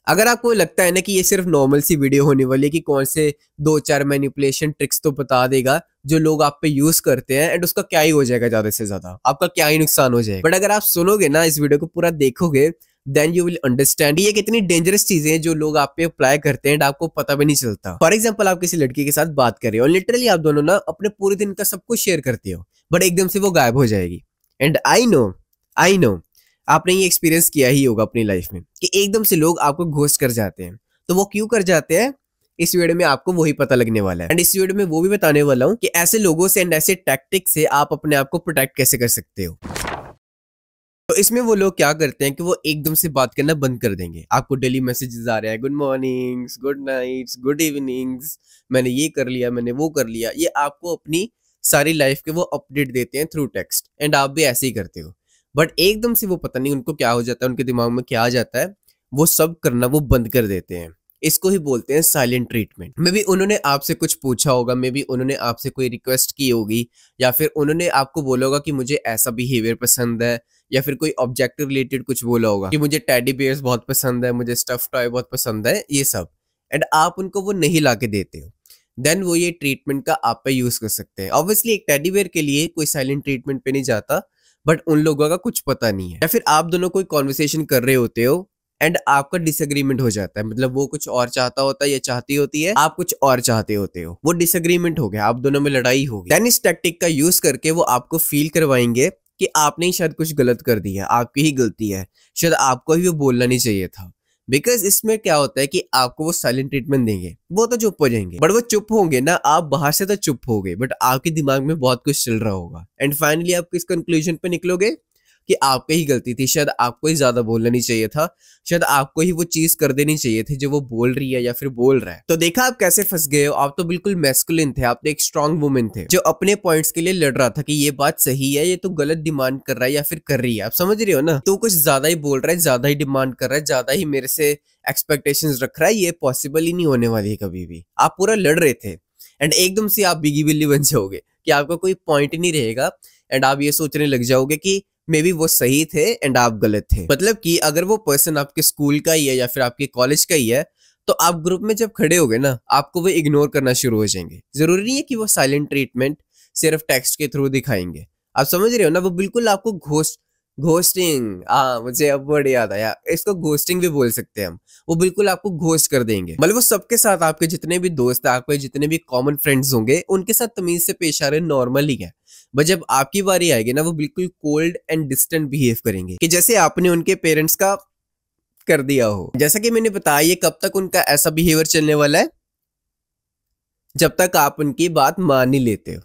अगर आपको लगता है ना कि ये सिर्फ नॉर्मल सी वीडियो होने वाली है कि कौन से 2-4 मैनिपुलेशन ट्रिक्स तो बता देगा जो लोग आप पे यूज करते हैं एंड उसका क्या ही हो जाएगा, ज्यादा से ज्यादा आपका क्या ही नुकसान हो जाएगा। बट अगर आप सुनोगे ना, इस वीडियो को पूरा देखोगे, देन यू विल अंडरस्टैंड ये कितनी डेंजरस चीजें हैं जो लोग आप पे अप्लाई करते हैं एंड आपको पता भी नहीं चलता। फॉर एग्जाम्पल, आप किसी लड़की के साथ बात कर रहे हो और लिटरली आप दोनों ना अपने पूरे दिन का सब कुछ शेयर करते हो, बट एकदम से वो गायब हो जाएगी। एंड आई नो आपने ये एक्सपीरियंस किया ही होगा अपनी लाइफ में कि एकदम से लोग आपको घोस्ट कर जाते हैं। तो वो क्यों कर जाते हैं, इस वीडियो में आपको वही पता लगने वाला है। एंड इस वीडियो में वो भी बताने वाला हूँ कि ऐसे लोगों से एंड ऐसे टैक्टिक से आप अपने आप को प्रोटेक्ट कैसे कर सकते हो। तो इसमें वो लोग क्या करते हैं कि वो एकदम से बात करना बंद कर देंगे। आपको डेली मैसेजेस आ रहे हैं, good mornings, good nights, good evenings, मैंने ये कर लिया, मैंने वो कर लिया। ये आपको अपनी सारी लाइफ के वो अपडेट देते हैं थ्रू टेक्स्ट एंड आप भी ऐसे ही करते हो। बट एकदम से वो पता नहीं उनको क्या हो जाता है, उनके दिमाग में क्या आ जाता है, वो सब करना वो बंद कर देते हैं। इसको ही बोलते हैं साइलेंट ट्रीटमेंट। मे बी उन्होंने आपसे कुछ पूछा होगा, मे बी उन्होंने आपसे कोई रिक्वेस्ट की होगी, या फिर उन्होंने आपको बोला होगा कि मुझे ऐसा बिहेवियर पसंद है, या फिर कोई ऑब्जेक्ट रिलेटेड कुछ बोला होगा कि मुझे टेडी बियर्स बहुत पसंद है, मुझे स्टफ टॉय बहुत पसंद है, ये सब। एंड आप उनको वो नहीं ला के देते हो, देन वो ये ट्रीटमेंट का आप पे यूज कर सकते हैं। ऑब्वियसली एक टेडी बियर के लिए कोई साइलेंट ट्रीटमेंट पे नहीं जाता, बट उन लोगों का कुछ पता नहीं है। या फिर आप दोनों कोई कॉन्वर्सेशन कर रहे होते हो एंड आपका डिसएग्रीमेंट हो जाता है, मतलब वो कुछ और चाहता होता है या चाहती होती है, आप कुछ और चाहते होते हो, वो डिसएग्रीमेंट हो गया, आप दोनों में लड़ाई हो गई। देन इस टैक्टिक का यूज करके वो आपको फील करवाएंगे कि आपने ही शायद कुछ गलत कर दिया, आपकी ही गलती है, शायद आपको ही वो बोलना नहीं चाहिए था। बिकॉज इसमें क्या होता है कि आपको वो साइलेंट ट्रीटमेंट देंगे, वो तो चुप हो जाएंगे, बट वो चुप होंगे ना, आप बाहर से तो चुप हो गए, बट आपके दिमाग में बहुत कुछ चल रहा होगा। एंड फाइनली आप किस कंक्लूजन पे निकलोगे कि आपकी ही गलती थी, शायद आपको ही ज्यादा बोलना नहीं चाहिए था, शायद आपको ही वो चीज कर देनी चाहिए थी जो वो बोल रही है या फिर बोल रहा है। तो देखा आप कैसे फंस गए हो। आप तो बिल्कुल मैस्कुलिन थे, आप तो एक स्ट्रांग वुमेन थे जो अपने पॉइंट्स के लिए लड़ रहा था कि ये बात सही है, ये तो गलत डिमांड कर रहा है या फिर कर रही है। आप समझ रहे हो ना, तो कुछ ज्यादा ही बोल रहा है, ज्यादा ही डिमांड कर रहा है, ज्यादा ही मेरे से एक्सपेक्टेशंस रख रहा है, ये पॉसिबल ही नहीं होने वाली है कभी भी। आप पूरा लड़ रहे थे एंड एकदम से आप बिगी बिल्ली बन जाओगे कि आपका कोई पॉइंट ही नहीं रहेगा एंड आप ये सोचने लग जाओगे कि मे बी वो सही थे एंड आप गलत थे। मतलब कि अगर वो पर्सन आपके स्कूल का ही है या फिर आपके कॉलेज का ही है, तो आप ग्रुप में जब खड़े होगे ना, आपको वो इग्नोर करना शुरू हो जाएंगे। जरूरी नहीं है कि वो साइलेंट ट्रीटमेंट सिर्फ टेक्स्ट के थ्रू दिखाएंगे। आप समझ रहे हो ना, वो बिल्कुल आपको घोस्टिंग, हाँ मुझे अब वर्ड याद आया, इसको घोस्टिंग भी बोल सकते हैं हम। वो बिल्कुल आपको घोस्ट कर देंगे। मतलब वो सबके साथ, आपके जितने भी दोस्त है, आपके जितने भी कॉमन फ्रेंड्स होंगे, उनके साथ तमीज से पेश आ रहे नॉर्मल ही है, बट जब आपकी बारी आएगी ना, वो बिल्कुल कोल्ड एंड डिस्टेंट बिहेव करेंगे कि जैसे आपने उनके पेरेंट्स का कर दिया हो। जैसा कि मैंने बताया, ये कब तक उनका ऐसा बिहेवियर चलने वाला है, जब तक आप उनकी बात मान नहीं लेते हो।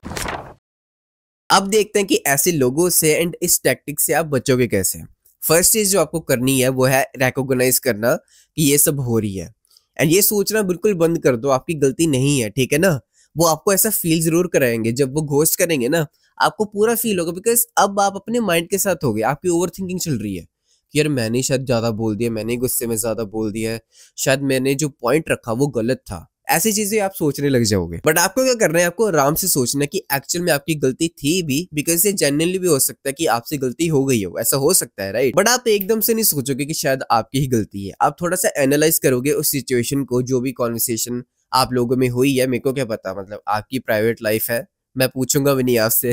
अब देखते हैं कि ऐसे लोगों से एंड इस टैक्टिक से आप बचोगे कैसे। फर्स्ट चीज जो आपको करनी है वो है रिकॉग्नाइज करना कि ये सब हो रही है, एंड ये सोचना बिल्कुल बंद कर दो आपकी गलती नहीं है, ठीक है ना। वो आपको ऐसा फील जरूर कराएंगे, जब वो घोस्ट करेंगे ना, आपको पूरा फील होगा, बिकॉज अब आप अपने माइंड के साथ हो गए, आपकी ओवर थिंकिंग चल रही है कि यार मैंने शायद ज्यादा बोल दिया, मैंने गुस्से में ज्यादा बोल दिया है, शायद मैंने जो पॉइंट रखा वो गलत था। ऐसी चीजें आप सोचने लग जाओगे। बट आपको क्या करना है, आपको आराम से सोचना है कि एक्चुअल में आपकी गलती थी भी, बिकॉज ये जेन्युइनली भी हो सकता है कि आपसे गलती हो गई हो, ऐसा हो सकता है, राइट। बट आप एकदम से नहीं सोचोगे कि शायद आपकी ही गलती है। आप थोड़ा सा एनालाइज करोगे उस सिचुएशन को, जो भी कॉन्वर्सेशन आप लोगों में हुई है, मेरे को क्या पता, मतलब आपकी प्राइवेट लाइफ है, मैं पूछूंगा भी नहीं आपसे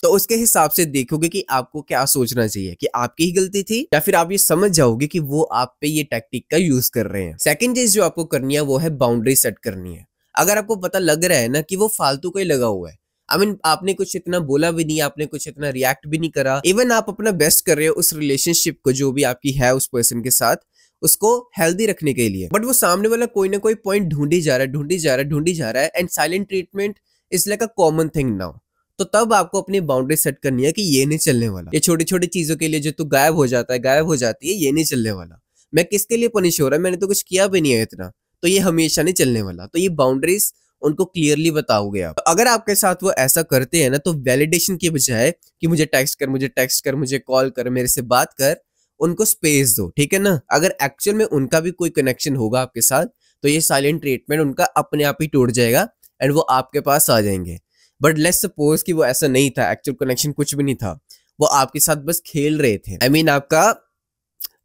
तो उसके हिसाब से देखोगे कि आपको क्या सोचना चाहिए, कि आपकी ही गलती थी, या फिर आप ये समझ जाओगे कि वो आप पे ये टैक्टिक का यूज कर रहे हैं। सेकंड चीज जो आपको करनी है वो है बाउंड्री सेट करनी है। अगर आपको पता लग रहा है ना कि वो फालतू का ही लगा हुआ है, आई मीन आपने कुछ इतना बोला भी नहीं, आपने कुछ इतना रिएक्ट भी नहीं करा, इवन आप अपना बेस्ट कर रहे हो उस रिलेशनशिप को जो भी आपकी है उस पर्सन के साथ, उसको हेल्दी रखने के लिए, बट वो सामने वाला कोई ना कोई पॉइंट ढूंढी जा रहा है, ढूंढी जा रहा है, ढूंढी जा रहा है, and silent treatment is like a common thing now. तो तब आपको अपनी बाउंड्री सेट करनी है कि ये नहीं चलने वाला, ये छोटी छोटी चीजों के लिए जो तू गायब हो जाता है, गायब हो जाती है, ये नहीं चलने वाला। मैं किसके लिए पनिश हो रहा है, मैंने तो कुछ किया भी नहीं है इतना, तो ये हमेशा नहीं चलने वाला। तो ये बाउंड्रीज उनको क्लियरली बताओगे आप। तो अगर आपके साथ वो ऐसा करते हैं ना, तो वैलिडेशन की बजाय कि मुझे टेक्स्ट कर, मुझे टेक्स्ट कर, मुझे कॉल कर, मेरे से बात कर, उनको स्पेस दो, ठीक है ना। अगर एक्चुअल में उनका भी कोई कनेक्शन होगा आपके साथ, तो ये साइलेंट ट्रीटमेंट उनका अपने आप ही टूट जाएगा एंड वो आपके पास आ जाएंगे। बट लेट्स सपोज कि वो ऐसा नहीं था, एक्चुअल कनेक्शन कुछ भी नहीं था, वो आपके साथ बस खेल रहे थे, आई मीन आपका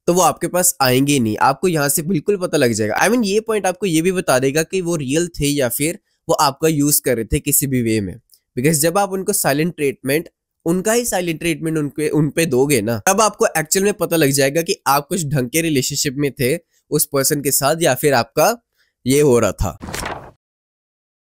तो वो आपके पास आएंगे ही नहीं, आपको यहाँ से बिल्कुल पता लग जाएगा। आई मीन ये पॉइंट आपको ये भी बता देगा कि वो रियल थे या फिर वो आपका यूज कर रहे थे किसी भी वे में। बिकॉज जब आप उनको साइलेंट ट्रीटमेंट, उनका ही साइलेंट ट्रीटमेंट उन पे दोगे ना, तब आपको एक्चुअल में पता लग जाएगा कि आप कुछ ढंग के रिलेशनशिप में थे उस पर्सन के साथ या फिर आपका ये हो रहा था।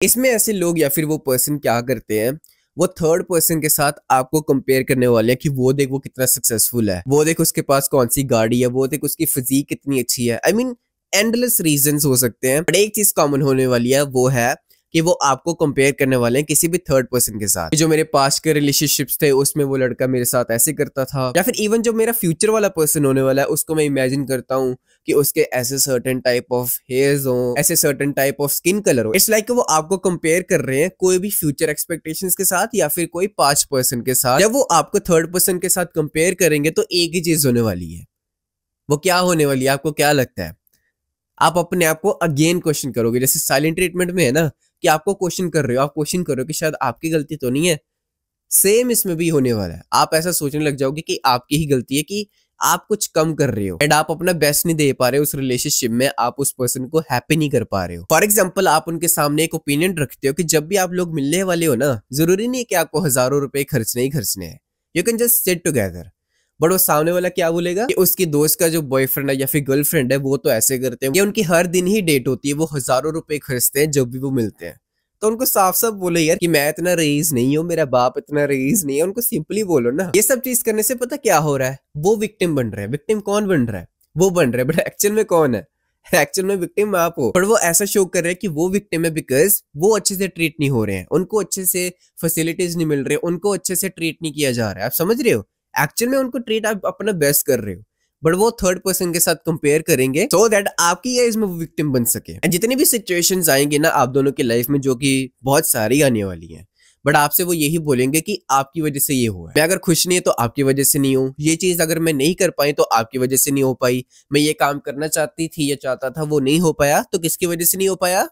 इसमें ऐसे लोग या फिर वो पर्सन क्या करते हैं, वो थर्ड पर्सन के साथ आपको कंपेयर करने वाले हैं कि वो देख वो कितना सक्सेसफुल है, वो देख उसके पास कौन सी गाड़ी है, वो देख उसकी फिजिक कितनी अच्छी है। आई मीन एंडलेस रीजंस हो सकते हैं, बट एक चीज कॉमन होने वाली है, वो है कि वो आपको कंपेयर करने वाले हैं किसी भी थर्ड पर्सन के साथ। जो मेरे पास के रिलेशनशिप्स थे उसमें वो लड़का मेरे साथ ऐसे करता था, या फिर इवन जो मेरा फ्यूचर वाला पर्सन होने वाला है उसको मैं इमेजिन करता हूँ कि उसके ऐसे सर्टेन टाइप ऑफ हेयर्स हो, ऐसे certain type of skin colour हो। इट्स लाइक वो आपको कंपेयर कर रहे हैं कोई भी फ्यूचर एक्सपेक्टेशंस के साथ या फिर कोई पास्ट पर्सन के साथ। जब वो आपको थर्ड पर्सन के साथ कंपेयर करेंगे तो एक ही चीज होने वाली है। वो क्या होने वाली है, आपको क्या लगता है? आप अपने आप को अगेन क्वेश्चन करोगे, जैसे साइलेंट ट्रीटमेंट में है ना कि आपको क्वेश्चन कर रहे हो, आप क्वेश्चन करो कि शायद आपकी गलती तो नहीं है। सेम इसमें भी होने वाला है, आप ऐसा सोचने लग जाओगे कि आपकी ही गलती है, कि आप कुछ कम कर रहे हो एंड आप अपना बेस्ट नहीं दे पा रहे हो उस रिलेशनशिप में, आप उस पर्सन को हैप्पी नहीं कर पा रहे हो। फॉर एग्जाम्पल, आप उनके सामने एक ओपिनियन रखते हो कि जब भी आप लोग मिलने वाले हो ना, जरूरी नहीं है कि आपको हजारों रुपए खर्चने ही खर्चने हैं, you can just sit together. But वो सामने वाला क्या बोलेगा कि उसकी दोस्त का जो बॉयफ्रेंड है या फिर गर्लफ्रेंड है वो तो ऐसे करते हैं, या उनकी हर दिन ही डेट होती है, वो हजारों रुपए खर्चते हैं जब भी वो मिलते हैं। तो उनको साफ साफ बोलो यार कि मैं इतना रईस नहीं हूँ, मेरा बाप इतना रईस नहीं है, उनको सिंपली बोलो ना। ये सब चीज करने से पता क्या हो रहा है, वो विक्टिम बन रहे हैं। विक्टिम कौन बन रहा है? वो बन रहे हैं, बट एक्चुअल में कौन है? एक्चुअल में विक्टिम आप हो। पर वो ऐसा शो कर रहे हैं कि वो विक्टिम है बिकॉज वो अच्छे से ट्रीट नहीं हो रहे हैं, उनको अच्छे से फैसिलिटीज नहीं मिल रहे, उनको अच्छे से ट्रीट नहीं किया जा रहा है। आप समझ रहे हो? एक्चुअल में उनको ट्रीट आप अपना बेस्ट कर रहे हो, बट वो थर्ड पर्सन के साथ कंपेयर करेंगे सो दैट आपकी एज में वो विक्टिम बन सके। एंड जितनी भी सिचुएशंस आएंगे ना आप दोनों की लाइफ में, जो कि बहुत सारी आने वाली हैं, बट आपसे वो यही बोलेंगे कि आपकी वजह से ये हुआ है। मैं अगर खुश नहीं है तो आपकी वजह से नहीं हूँ, ये चीज अगर मैं नहीं कर पाई तो आपकी वजह से नहीं हो पाई, मैं ये काम करना चाहती थी या चाहता था वो नहीं हो पाया तो किसकी वजह से नहीं हो पाया।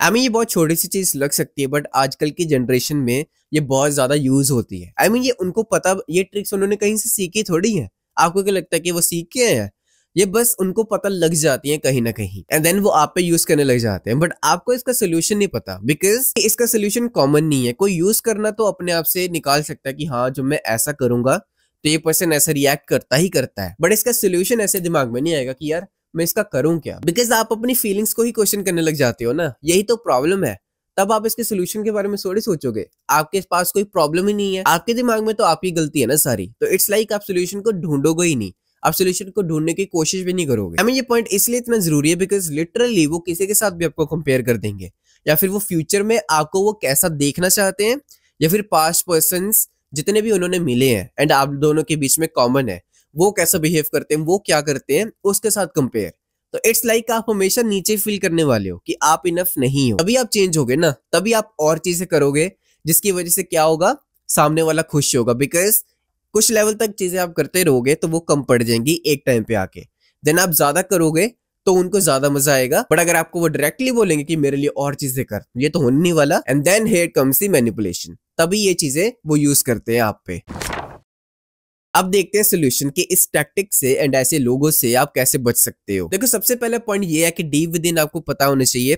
आई मीन ये बहुत छोटी सी चीज लग सकती है, बट आजकल की जनरेशन में ये बहुत ज्यादा यूज होती है। आई मीन ये उनको पता, ये ट्रिक्स उन्होंने कहीं से सीखी थोड़ी है। आपको क्या लगता है कि वो सीख के हैं? ये बस उनको पता लग जाती है कहीं ना कहीं, एंड देन वो आप पे यूज करने लग जाते हैं। बट आपको इसका सोल्यूशन नहीं पता, बिकॉज इसका सोल्यूशन कॉमन नहीं है। कोई यूज करना तो अपने आप से निकाल सकता है कि हाँ जब मैं ऐसा करूंगा तो ये पर्सन ऐसा रिएक्ट करता ही करता है, बट इसका सोल्यूशन ऐसे दिमाग में नहीं आएगा कि यार मैं इसका करूं क्या, बिकॉज आप अपनी फीलिंग्स को ही क्वेश्चन करने लग जाते हो ना। यही तो प्रॉब्लम है। तब आप इसके सोल्यूशन के बारे में थोड़ी सोचोगे, आपके पास कोई प्रॉब्लम ही नहीं है, आपके दिमाग में तो आपकी गलती है ना सारी। तो इट्स लाइक आप सोल्यूशन को ढूंढोगे ही नहीं, आप सोल्यूशन को ढूंढने की कोशिश भी नहीं करोगे। आई मीन ये पॉइंट इसलिए इतना जरूरी है बिकॉज लिटरली वो किसी के साथ भी आपको कंपेयर कर देंगे, या फिर वो फ्यूचर में आपको वो कैसा देखना चाहते हैं, या फिर पास्ट पर्संस जितने भी उन्होंने मिले हैं एंड आप दोनों के बीच में कॉमन है, वो कैसा बिहेव करते हैं, वो क्या करते हैं, उसके साथ कंपेयर। तो इट्स लाइक आप हमेशा नीचे फील करने वाले हो कि आप इनफ नहीं हो। तभी आप चेंज होगे ना, तभी आप और चीजें करोगे जिसकी वजह से क्या होगा, सामने वाला खुश होगा। बिकॉज कुछ लेवल तक चीजें आप करते रहोगे तो वो कम पड़ जाएंगी एक टाइम पे आके, देन आप ज्यादा करोगे तो उनको ज्यादा मजा आएगा। बट अगर आपको वो डायरेक्टली बोलेंगे कि मेरे लिए और चीजें कर, ये तो होने नहीं वाला, and then here comes the manipulation, तभी ये चीजें वो यूज करते हैं आप पे। अब देखते हैं सोल्यूशन कि इस टैक्टिक से एंड ऐसे लोगों से आप कैसे बच सकते हो। देखो सबसे पहला पॉइंट ये है कि डीप विद इन आपको पता होना चाहिए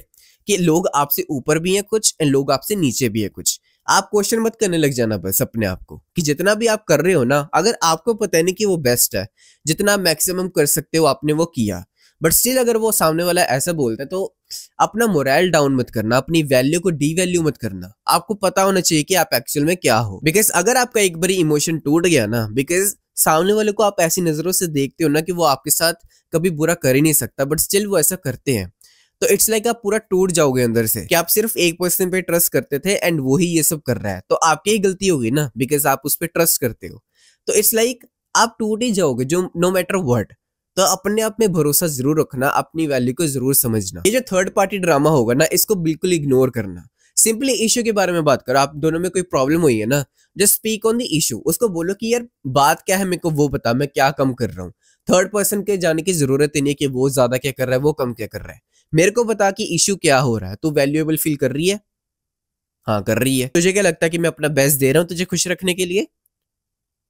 कि लोग आपसे ऊपर भी हैं कुछ एंड लोग आपसे नीचे भी है कुछ। आप क्वेश्चन मत करने लग जाना बस अपने आप को कि जितना भी आप कर रहे हो ना, अगर आपको पता नहीं कि वो बेस्ट है, जितना मैक्सिमम कर सकते हो आपने वो किया, बट स्टिल अगर वो सामने वाला ऐसा बोलता है तो अपना मोरल डाउन मत करना, अपनी वैल्यू को डी वैल्यू मत करना। आपको पता होना चाहिए कि आप एक्चुअल में क्या हो। बिकॉज अगर आपका एक बारी इमोशन टूट गया ना, बिकॉज सामने वाले को आप ऐसी नजरों से देखते हो ना कि वो आपके साथ कभी बुरा कर ही नहीं सकता, बट स्टिल वो ऐसा करते हैं, तो इट्स लाइक आप पूरा टूट जाओगे अंदर से कि आप सिर्फ एक पर्सन पे ट्रस्ट करते थे एंड वो ही ये सब कर रहा है, तो आपकी ही गलती होगी ना, बिकॉज आप उस पर ट्रस्ट करते हो। तो इट्स लाइक आप टूट ही जाओगे जो नो मैटर व्हाट। तो अपने आप में भरोसा जरूर रखना, अपनी वैल्यू को जरूर समझना। ये जो थर्ड पार्टी ड्रामा होगा ना, इसको बिल्कुल इग्नोर करना। सिंपली इशू के बारे में बात करो, आप दोनों में कोई प्रॉब्लम हुई है ना, just speak on the issue. उसको बोलो कि यार बात क्या है, मेरे को वो बता, मैं क्या कम कर रहा हूँ। थर्ड पर्सन के जाने की जरूरत ही नहीं कि वो ज्यादा क्या कर रहा है, वो कम क्या कर रहा है। मेरे को बता कि इशू क्या हो रहा है। तू वैल्यूएबल फील कर रही है? हाँ कर रही है। तुझे क्या लगता है कि मैं अपना बेस्ट दे रहा हूँ तुझे खुश रखने के लिए?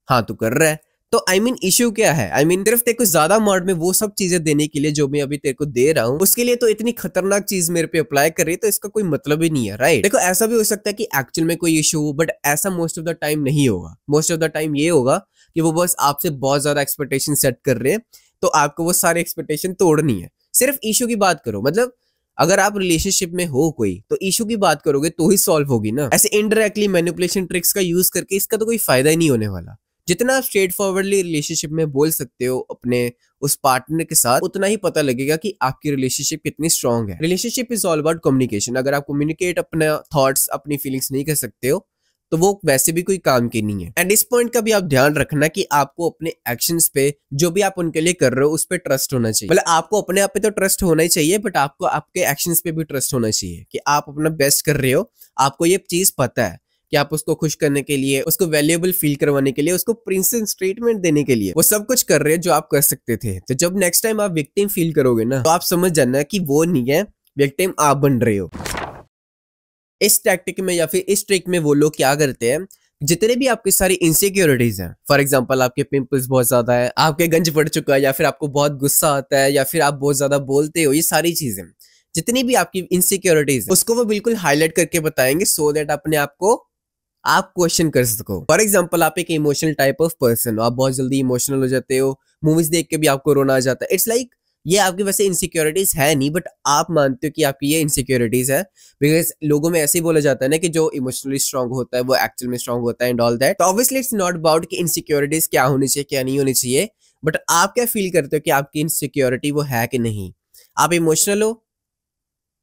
हाँ तू कर रहा है। तो आई मीन इशू क्या है? आई मीन सिर्फ तेरे को ज्यादा अमाउंट में वो सब चीजें देने के लिए जो मैं अभी तेरे को दे रहा हूँ, उसके लिए तो इतनी खतरनाक चीज मेरे पे अप्लाई कर रही है, तो इसका कोई मतलब ही नहीं है, राइट? देखो ऐसा भी हो सकता है कि एक्चुअल में कोई इशू हो, बट ऐसा मोस्ट ऑफ द टाइम नहीं होगा। मोस्ट ऑफ द टाइम ये होगा कि वो बस आपसे बहुत ज्यादा एक्सपेक्टेशन सेट कर रहे हैं, तो आपको वो सारे एक्सपेक्टेशन तोड़नी है। सिर्फ इशू की बात करो, मतलब अगर आप रिलेशनशिप में हो कोई, तो इशू की बात करोगे तो ही सॉल्व होगी ना। ऐसे इनडायरेक्टली मैनिपुलेशन ट्रिक्स का यूज करके इसका तो कोई फायदा ही नहीं होने वाला। जितना आप स्ट्रेट फॉरवर्डली रिलेशनशिप में बोल सकते हो अपने उस पार्टनर के साथ, उतना ही पता लगेगा कि आपकी रिलेशनशिप कितनी स्ट्रांग है। Relationship is all about communication. अगर आप कम्युनिकेट अपने थॉट्स, अपनी फीलिंग्स नहीं कर सकते हो, तो वो वैसे भी कोई काम की नहीं है। एंड इस पॉइंट का भी आप ध्यान रखना कि आपको अपने एक्शंस पे, जो भी आप उनके लिए कर रहे हो, उस पे ट्रस्ट होना चाहिए। मतलब आपको अपने आप पे तो ट्रस्ट होना ही चाहिए, बट आपको आपके एक्शंस पे भी ट्रस्ट होना चाहिए कि आप अपना बेस्ट कर रहे हो। आपको ये चीज पता है कि आप उसको खुश करने के लिए, उसको वैल्यूएबल फील करवाने के लिए, उसको प्रिंसेस ट्रीटमेंट देने के लिए वो सब कुछ कर रहे हैं जो आप कर सकते थे। तो जब नेक्स्ट टाइम आप विक्टिम फील करोगे ना, तो आप समझ जाना कि वो नहीं है, विक्टिम आप बन रहे हो। इस टैक्टिक में या फिर इस ट्रिक में वो लोग क्या करते हैं, जितने भी आपकी सारी इनसिक्योरिटीज हैं, फॉर एग्जांपल आपके पिंपल्स बहुत ज्यादा है, आपके गंज पड़ चुका है, या फिर आपको बहुत गुस्सा आता है, या फिर आप बहुत ज्यादा बोलते हो, ये सारी चीजें, जितनी भी आपकी इनसिक्योरिटीज है, उसको वो बिल्कुल हाईलाइट करके बताएंगे, सो दैट अपने आप को आप क्वेश्चन कर सको। फॉर एग्जाम्पल आप एक इमोशनल टाइप ऑफ पर्सन हो, आप बहुत जल्दी इमोशनल हो जाते हो, मूवीज देख के भी आपको रोना आ जाता है। इट्स लाइक ये आपकी वैसे इनसिक्योरिटीज है नहीं, बट आप मानते हो कि आपकी ये इनसिक्योरिटीज है, बिकॉज लोगों में ऐसे ही बोला जाता है ना कि जो इमोशनली स्ट्रांग होता है वो एक्चुअल में स्ट्रांग होता है एंड ऑल दैट। तो ऑब्वियसली इट्स नॉट अबाउट कि इनसिक्योरिटीज क्या होनी चाहिए क्या नहीं होनी चाहिए, बट आप क्या फील करते हो कि आपकी इनसिक्योरिटी वो है कि नहीं। आप इमोशनल हो,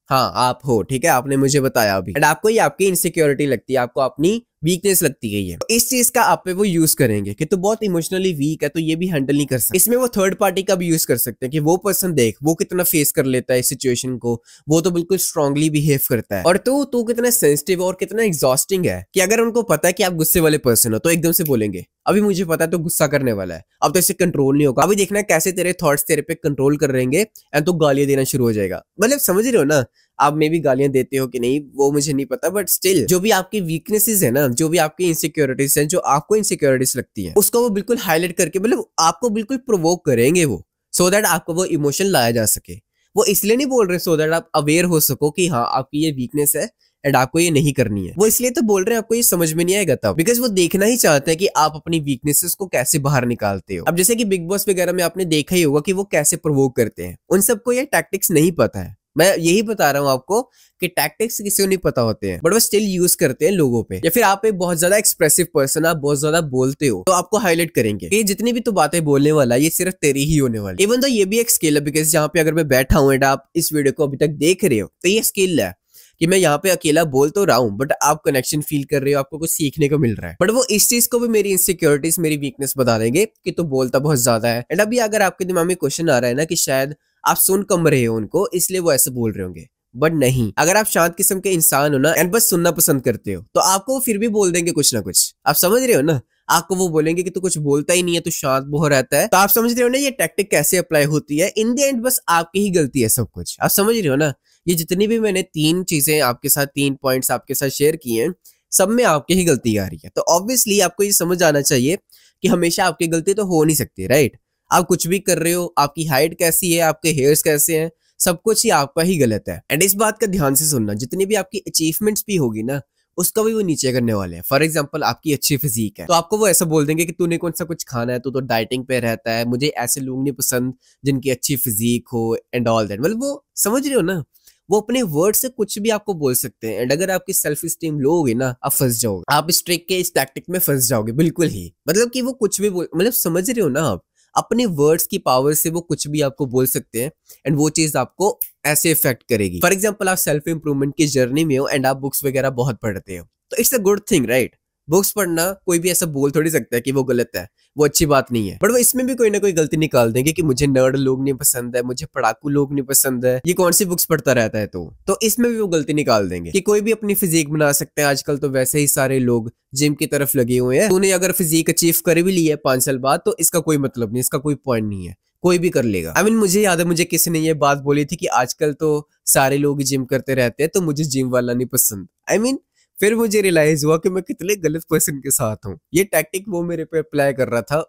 हाँ आप हो, ठीक है, आपने मुझे बताया अभी, एंड आपको ये आपकी इनसिक्योरिटी लगती है, आपको अपनी वीकनेस लगती है ये, तो इस चीज का आप पे वो यूज करेंगे कि तू बहुत इमोशनली वीक है, तो ये भी हैंडल नहीं कर सकता। इसमें वो थर्ड पार्टी का भी यूज कर सकते हैं कि वो पर्सन देख वो कितना फेस कर लेता है इस सिचुएशन को, वो तो बिल्कुल स्ट्रांगली बिहेव करता है, और तू कितना सेंसिटिव और कितना एग्जॉस्टिंग है कि अगर उनको पता है कि आप गुस्से वाले पर्सन हो, तो एकदम से बोलेंगे अभी मुझे पता है तो गुस्सा करने वाला है, अब तो इससे कंट्रोल नहीं होगा, अभी देखना कैसे तेरे थॉट्स तेरे पे कंट्रोल कर रहेंगे एंड तो गालियां देना शुरू हो जाएगा। मतलब समझ रहे हो ना, आप मे भी गालियां देते हो कि नहीं वो मुझे नहीं पता, बट स्टिल जो भी आपकी वीकनेसेस है ना, जो भी आपकी इनसिक्योरिटीज है, जो आपको इनसिक्योरिटीज लगती है, उसको वो बिल्कुल हाईलाइट करके, मतलब आपको बिल्कुल प्रोवोक करेंगे वो, सो दैट आपको वो इमोशन लाया जा सके। वो इसलिए नहीं बोल रहे सो दैट आप अवेयर हो सको कि हाँ आपकी ये वीकनेस है एंड आपको ये नहीं करनी है, वो इसलिए तो बोल रहे हैं, आपको ये समझ में नहीं आएगा तब, बिकॉज वो देखना ही चाहते हैं कि आप अपनी वीकनेसेस को कैसे बाहर निकालते हो। अब जैसे कि बिग बॉस वगैरह में आपने देखा ही होगा कि वो कैसे प्रोवोक करते हैं, उन सबको ये टैक्टिक्स नहीं पता है। मैं यही बता रहा हूँ आपको कि टैक्टिक्स किसी को नहीं पता होते हैं, बट वो स्टिल यूज करते हैं लोगों पे। या फिर आप एक बहुत ज्यादा एक्सप्रेसिव पर्सन, आप बहुत ज्यादा बोलते हो, तो आपको हाईलाइट करेंगे कि जितनी भी तो बातें बोलने वाला है ये सिर्फ तेरी ही होने वाली। इवन तो ये भी एक स्किल है, बिकॉज जहाँ पे अगर मैं बैठा हूँ एंड आप इस वीडियो को अभी तक देख रहे हो, तो ये स्किल है कि मैं यहाँ पे अकेला बोल तो रहा हूँ, बट आप कनेक्शन फील कर रहे हो, आपको कुछ सीखने को मिल रहा है। बट वो इस चीज को भी मेरी इनसिक्योरिटीज, मेरी वीकनेस बता देंगे कि तू बोलता बहुत ज्यादा है। एंड अभी अगर आपके दिमाग में क्वेश्चन आ रहा है ना कि शायद आप सुन कम रहे हो उनको, इसलिए वो ऐसे बोल रहे होंगे, बट नहीं, अगर आप शांत किस्म के इंसान हो ना एंड बस सुनना पसंद करते हो, तो आपको वो फिर भी बोल देंगे कुछ ना कुछ। आप समझ रहे हो ना, आपको वो बोलेंगे कि तू कुछ बोलता ही नहीं है, तू शांत बहुत रहता है। तो आप समझ रहे हो ना ये टैक्टिक कैसे अप्लाई होती है। इन द एंड बस आपकी ही गलती है सब कुछ, आप समझ रहे हो ना। ये जितनी भी मैंने 3 चीजें आपके साथ, 3 पॉइंट्स आपके साथ शेयर किए हैं, सब में आपकी ही गलती आ रही है। तो ऑब्वियसली आपको ये समझ आना चाहिए कि हमेशा आपकी गलती तो हो नहीं सकती, राइट। आप कुछ भी कर रहे हो, आपकी हाइट कैसी है, आपके हेयर्स कैसे हैं, सब कुछ ही आपका ही गलत है। एंड इस बात का ध्यान से सुनना, जितनी भी आपकी अचीवमेंट्स भी होगी ना, उसका भी वो नीचे करने वाले हैं। फॉर एग्जाम्पल आपकी अच्छी फिजिक है, तो आपको वो ऐसा बोल देंगे कि तूने कौन सा कुछ खाना है, तू तो डाइटिंग पे रहता है, मुझे ऐसे लोग नहीं पसंद जिनकी अच्छी फिजिक हो एंड ऑल दैट। मतलब वो समझ रहे हो ना, वो अपने वर्ड से कुछ भी आपको बोल सकते हैं। एंड अगर आपकी सेल्फ स्टीम लो होगी ना, आप फंस जाओगे, आप इस ट्रिक के, इस टैक्टिक में फंस जाओगे बिल्कुल ही। मतलब कि वो कुछ भी बोल, मतलब समझ रहे हो ना, आप अपने वर्ड्स की पावर से वो कुछ भी आपको बोल सकते हैं एंड वो चीज आपको ऐसे इफेक्ट करेगी। फॉर एग्जाम्पल आप सेल्फ इंप्रूवमेंट की जर्नी में हो एंड आप बुक्स वगैरह बहुत पढ़ते हो, तो it's a good thing, right. Books पढ़ना कोई भी ऐसा बोल थोड़ी सकता है कि वो गलत है, वो अच्छी बात नहीं है, बट वो इसमें भी कोई ना कोई गलती निकाल देंगे कि मुझे नर्ड लोग नहीं पसंद है, मुझे पढ़ाकू लोग नहीं पसंद है, ये कौन सी बुक्स पढ़ता रहता है। तो इसमें भी वो गलती निकाल देंगे कि कोई भी अपनी फिजिक बना सकते हैं। आजकल तो वैसे ही सारे लोग जिम की तरफ लगे हुए हैं। तूने अगर फिजिक अचीव कर भी ली है 5 साल बाद, तो इसका कोई मतलब नहीं, इसका कोई पॉइंट नहीं है, कोई भी कर लेगा। आई मीन मुझे याद है, मुझे किसी ने ये बात बोली थी कि आजकल तो सारे लोग जिम करते रहते हैं, तो मुझे जिम वाला नहीं पसंद। आई मीन फिर मुझे रियलाइज हुआ कि मैं कितने गलत पर्सन के साथ हूँ। ये टैक्टिक वो मेरे पे अप्लाई कर रहा था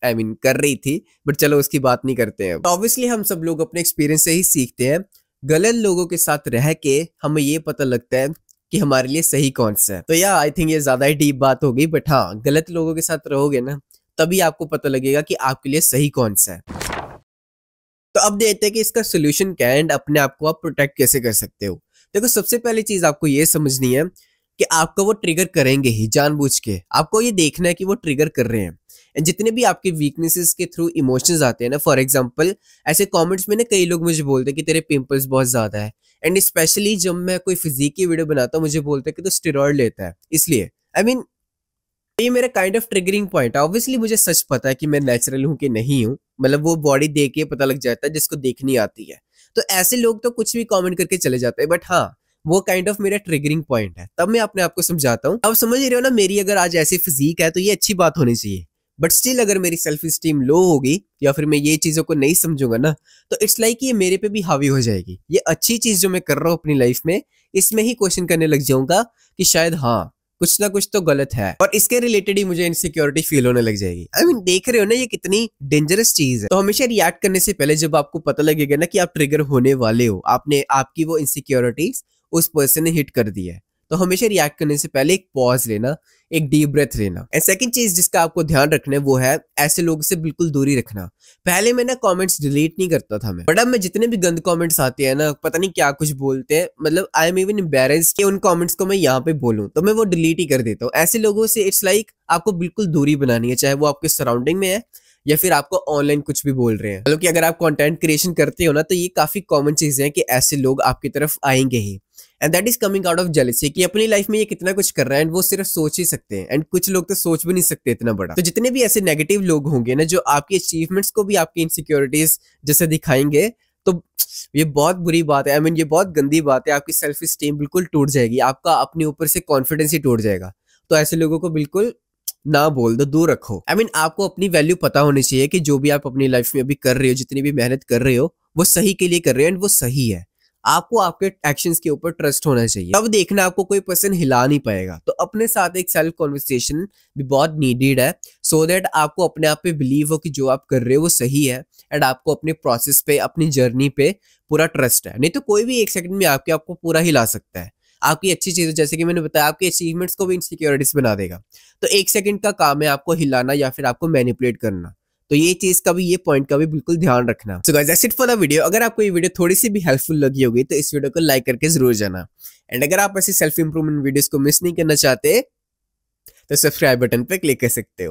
कर रही थी, बट चलो उसकी बात नहीं करते हैं। ऑब्वियसली हम सब लोग अपने एक्सपीरियंस से ही सीखते हैं। गलत लोगों के साथ रह के हमें ये पता लगता है कि हमारे लिए सही कौन सा है। तो या आई थिंक ये ज्यादा ही डीप बात होगी, बट हाँ, गलत लोगों के साथ रहोगे ना, तभी आपको पता लगेगा कि आपके लिए सही कौन सा है। तो अब देखते हैं कि इसका सोल्यूशन क्या है एंड अपने आप को आप प्रोटेक्ट कैसे कर सकते हो। देखो, सबसे पहली चीज आपको ये समझनी है कि आपका वो ट्रिगर करेंगे ही जानबूझ के। आपको ये देखना है कि वो ट्रिगर कर रहे हैं। एंड जितने भी आपके वीकनेसेस के थ्रू इमोशंस आते हैं ना, फॉर एग्जांपल ऐसे कमेंट्स में ना कई लोग मुझे बोलते हैं कि तेरे पिंपल्स बहुत ज्यादा है। एंड स्पेशली जब मैं कोई फिजिक की वीडियो बनाता हूँ, मुझे बोलते हैं कि तू स्टेरॉइड लेता है इसलिए। ये मेरा काइंड ऑफ ट्रिगरिंग पॉइंट है। ऑब्वियसली मुझे सच पता है कि मैं नेचुरल हूँ कि नहीं हूँ, मतलब वो बॉडी देख के पता लग जाता है जिसको देखनी आती है। तो ऐसे लोग तो कुछ भी कमेंट करके चले जाते हैं, बट हाँ, वो काइंड ऑफ मेरा ट्रिगरिंग पॉइंट है। तब मैं अपने आप को समझाता हूँ। अब समझ रहे हो ना, मेरी अगर आज ऐसी फिजिक है तो ये अच्छी बात होनी चाहिए, बट स्टिल अगर मेरी सेल्फ स्टीम लो होगी या फिर मैं ये चीजों को नहीं समझूंगा ना, तो इट्स लाइक ये मेरे पे भी हावी हो जाएगी। ये अच्छी चीज जो मैं कर रहा हूँ अपनी लाइफ में, इसमें ही क्वेश्चन करने लग जाऊंगा कि शायद हाँ, कुछ ना कुछ तो गलत है, और इसके रिलेटेड ही मुझे इनसिक्योरिटी फील होने लग जाएगी। देख रहे हो ना ये कितनी डेंजरस चीज है। तो हमेशा रिएक्ट करने से पहले जब आपको पता लगेगा ना कि आप ट्रिगर होने वाले हो, आपने आपकी वो इनसिक्योरिटीज उस पर्सन ने हिट कर दी है, तो हमेशा रिएक्ट करने से पहले एक पॉज लेना, एक डीप ब्रेथ लेना। एंड सेकंड चीज जिसका आपको ध्यान रखना है वो है ऐसे लोगों से बिल्कुल दूरी रखना। पहले मैं ना कमेंट्स डिलीट नहीं करता था मैं, बट अब मैं जितने भी गंद कमेंट्स आते हैं ना, पता नहीं क्या कुछ बोलते हैं, मतलब आई एम इवन एम्बैरेस्ड कि उन कमेंट्स को मैं यहाँ पे बोलूं, तो मैं वो डिलीट ही कर देता हूँ। ऐसे लोगों से इट्स लाइक आपको बिल्कुल दूरी बनानी है, चाहे वो आपके सराउंडिंग में है या फिर आपको ऑनलाइन कुछ भी बोल रहे हैं। मतलब कि अगर आप कंटेंट क्रिएशन करते हो ना, तो ये काफी कॉमन चीज है कि ऐसे लोग आपकी तरफ आएंगे ही। And that is coming out of jealousy कि अपनी लाइफ में ये कितना कुछ कर रहा है एंड वो सिर्फ सोच ही सकते हैं, एंड कुछ लोग तो सोच भी नहीं सकते इतना बड़ा। तो जितने भी ऐसे नेगेटिव लोग होंगे ना, जो आपकी अचीवमेंट्स को भी आपकी इनसिक्योरिटीज जैसे दिखाएंगे, तो ये बहुत बुरी बात है। ये बहुत गंदी बात है। आपकी सेल्फ स्टीम बिल्कुल टूट जाएगी, आपका अपने ऊपर से कॉन्फिडेंस ही टूट जाएगा। तो ऐसे लोगों को बिल्कुल ना बोल दो, दूर रखो। आपको अपनी वैल्यू पता होनी चाहिए कि जो भी आप अपनी लाइफ में अभी कर रहे हो, जितनी भी मेहनत कर रहे हो, वो सही के लिए कर रहे हो एंड वो सही है। आपको आपके एक्शंस के ऊपर ट्रस्ट होना चाहिए, तब देखना आपको कोई पर्सन हिला नहीं पाएगा। तो अपने साथ एक सेल्फ कॉन्वर्सेशन भी बहुत नीडेड है, सो दैट आपको अपने आप पे बिलीव हो कि जो आप कर रहे हो वो सही है, एंड आपको अपने प्रोसेस पे, अपनी जर्नी पे पूरा ट्रस्ट है। नहीं तो कोई भी एक सेकंड में आपको पूरा हिला सकता है। आपकी अच्छी चीजें, जैसे कि मैंने बताया, आपके अचीवमेंट्स को भी इनसिक्योरिटीज बना देगा। तो एक सेकंड का काम है आपको हिलाना या फिर आपको मैनिपुलेट करना। तो ये चीज का भी, ये पॉइंट का भी बिल्कुल ध्यान रखना। So guys, that's it for the video. अगर आपको ये वीडियो थोड़ी सी भी हेल्पफुल लगी होगी तो इस वीडियो को लाइक करके जरूर जाना। एंड अगर आप ऐसी सेल्फ इंप्रूवमेंट वीडियोस को मिस नहीं करना चाहते तो सब्सक्राइब बटन पे क्लिक कर सकते हो।